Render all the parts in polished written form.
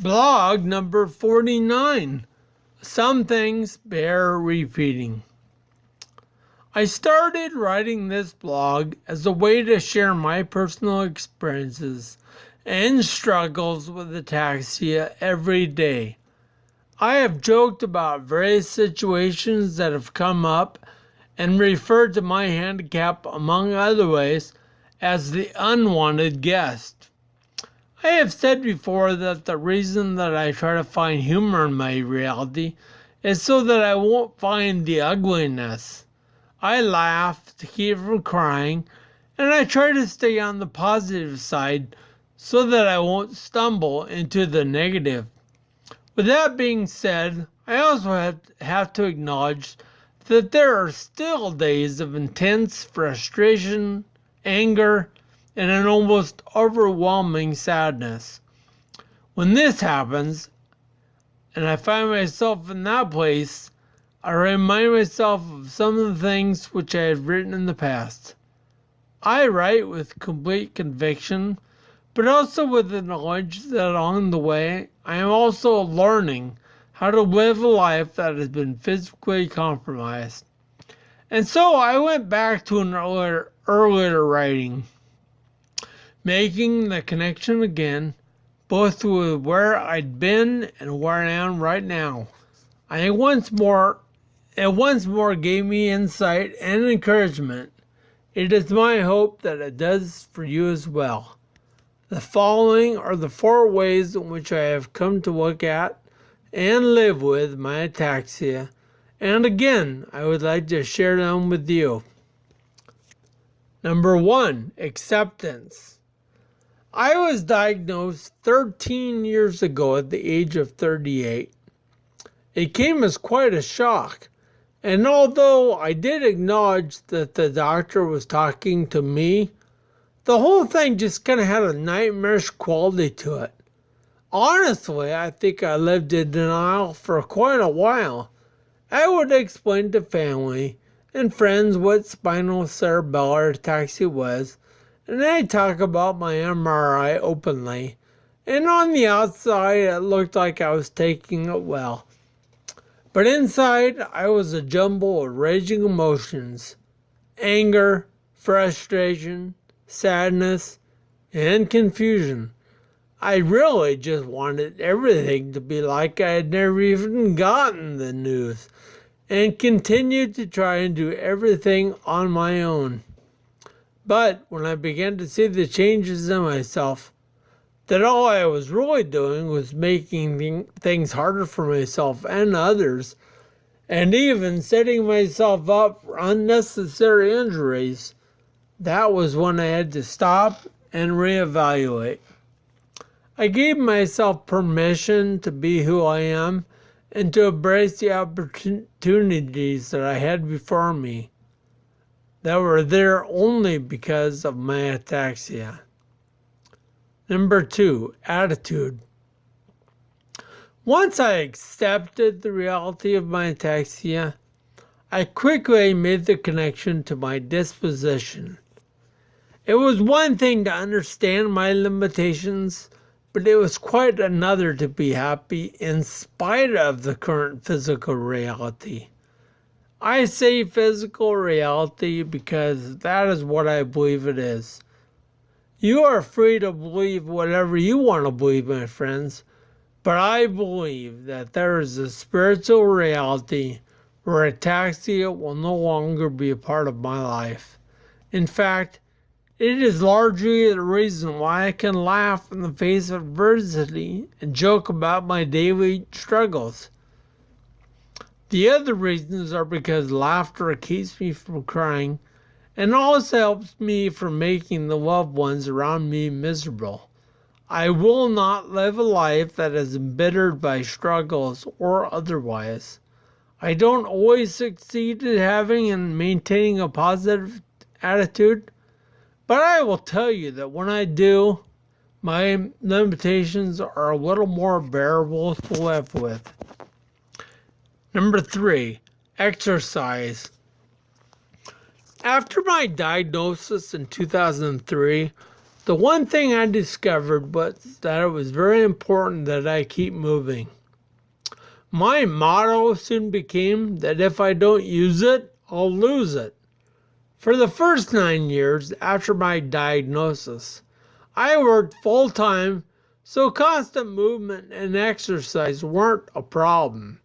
Blog number 49. Some things bear repeating. I started writing this blog as a way to share my personal experiences and struggles with ataxia every day. I have joked about various situations that have come up and referred to my handicap, among other ways, as the unwanted guest. I have said before that the reason that I try to find humor in my reality is so that I won't find the ugliness. I laugh to keep from crying, and I try to stay on the positive side so that I won't stumble into the negative. With that being said, I also have to acknowledge that there are still days of intense frustration, anger, and an almost overwhelming sadness. When this happens, and I find myself in that place, I remind myself of some of the things which I have written in the past. I write with complete conviction, but also with the knowledge that along the way, I am also learning how to live a life that has been physically compromised. And so I went back to an earlier writing, making the connection again, both with where I'd been and where I am right now. It once more gave me insight and encouragement. It is my hope that it does for you as well. The following are the 4 ways in which I have come to look at and live with my ataxia, and again, I would like to share them with you. Number 1, acceptance. I was diagnosed 13 years ago at the age of 38. It came as quite a shock, and although I did acknowledge that the doctor was talking to me, the whole thing just kind of had a nightmarish quality to it. Honestly, I think I lived in denial for quite a while. I would explain to family and friends what spinal cerebellar ataxia was, and I talk about my MRI openly, and on the outside it looked like I was taking it well. But inside I was a jumble of raging emotions: anger, frustration, sadness, and confusion. I really just wanted everything to be like I had never even gotten the news, and continued to try and do everything on my own. But when I began to see the changes in myself, that all I was really doing was making things harder for myself and others, and even setting myself up for unnecessary injuries, that was when I had to stop and reevaluate. I gave myself permission to be who I am and to embrace the opportunities that I had before me, that were there only because of my ataxia. Number 2, attitude. Once I accepted the reality of my ataxia, I quickly made the connection to my disposition. It was one thing to understand my limitations, but it was quite another to be happy in spite of the current physical reality. I say physical reality because that is what I believe it is. You are free to believe whatever you want to believe, my friends, but I believe that there is a spiritual reality where ataxia will no longer be a part of my life. In fact, it is largely the reason why I can laugh in the face of adversity and joke about my daily struggles. The other reasons are because laughter keeps me from crying and also helps me from making the loved ones around me miserable. I will not live a life that is embittered by struggles or otherwise. I don't always succeed at having and maintaining a positive attitude, but I will tell you that when I do, my limitations are a little more bearable to live with. Number 3, exercise. After my diagnosis in 2003, The one thing I discovered was that it was very important that I keep moving. My motto soon became that if I don't use it, I'll lose it. For the first 9 years after my diagnosis, I worked full time, so constant movement and exercise weren't a problem.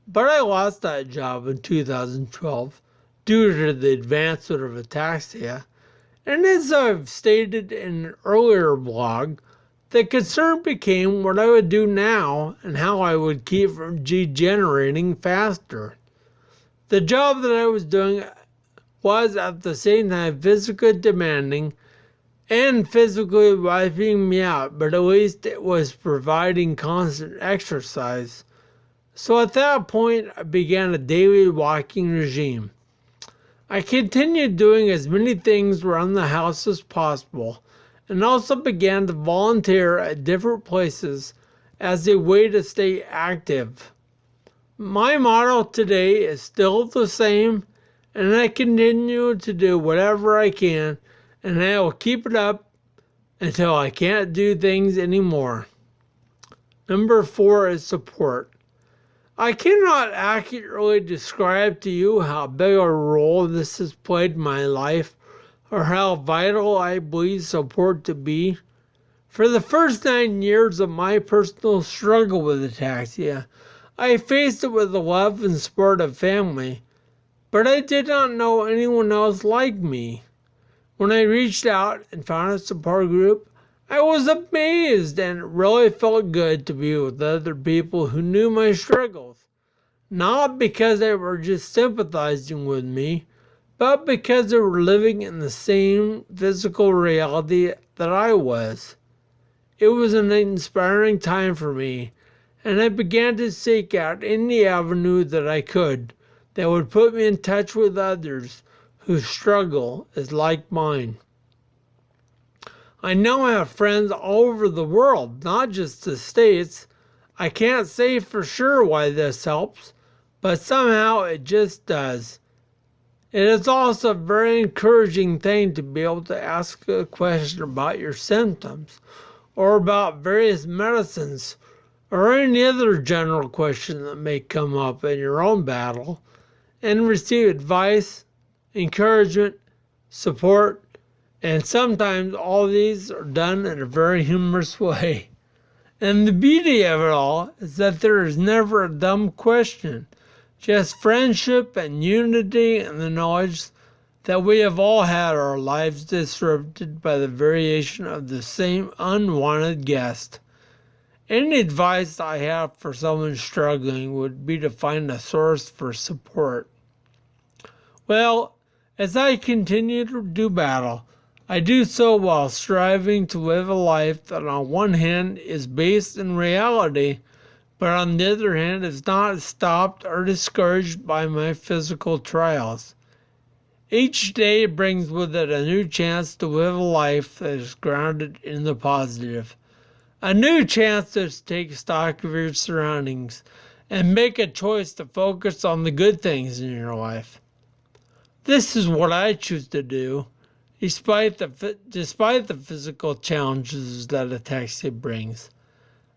But I lost that job in 2012 due to the advancement of ataxia. And as I've stated in an earlier blog, the concern became what I would do now and how I would keep from degenerating faster. The job that I was doing was at the same time physically demanding and physically wiping me out, but at least it was providing constant exercise. So at that point, I began a daily walking regime. I continued doing as many things around the house as possible, and also began to volunteer at different places as a way to stay active. My motto today is still the same, and I continue to do whatever I can, and I will keep it up until I can't do things anymore. Number 4 is support. I cannot accurately describe to you how big a role this has played in my life or how vital I believe support to be. For the first 9 years of my personal struggle with ataxia, I faced it with the love and support of family, but I did not know anyone else like me. When I reached out and found a support group, I was amazed, and it really felt good to be with other people who knew my struggles. Not because they were just sympathizing with me, but because they were living in the same physical reality that I was. It was an inspiring time for me, and I began to seek out any avenue that I could that would put me in touch with others whose struggle is like mine. I now have friends all over the world, not just the States. I can't say for sure why this helps, but somehow it just does. It is also a very encouraging thing to be able to ask a question about your symptoms, or about various medicines, or any other general question that may come up in your own battle, and receive advice, encouragement, support, and sometimes all these are done in a very humorous way. And the beauty of it all is that there is never a dumb question, just friendship and unity and the knowledge that we have all had our lives disrupted by the variation of the same unwanted guest. Any advice I have for someone struggling would be to find a source for support. Well, as I continue to do battle, I do so while striving to live a life that on one hand is based in reality, but on the other hand is not stopped or discouraged by my physical trials. Each day brings with it a new chance to live a life that is grounded in the positive. A new chance to take stock of your surroundings and make a choice to focus on the good things in your life. This is what I choose to do, despite the physical challenges that ataxia brings.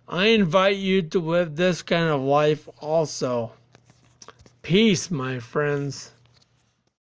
I invite you to live this kind of life also. Peace, my friends.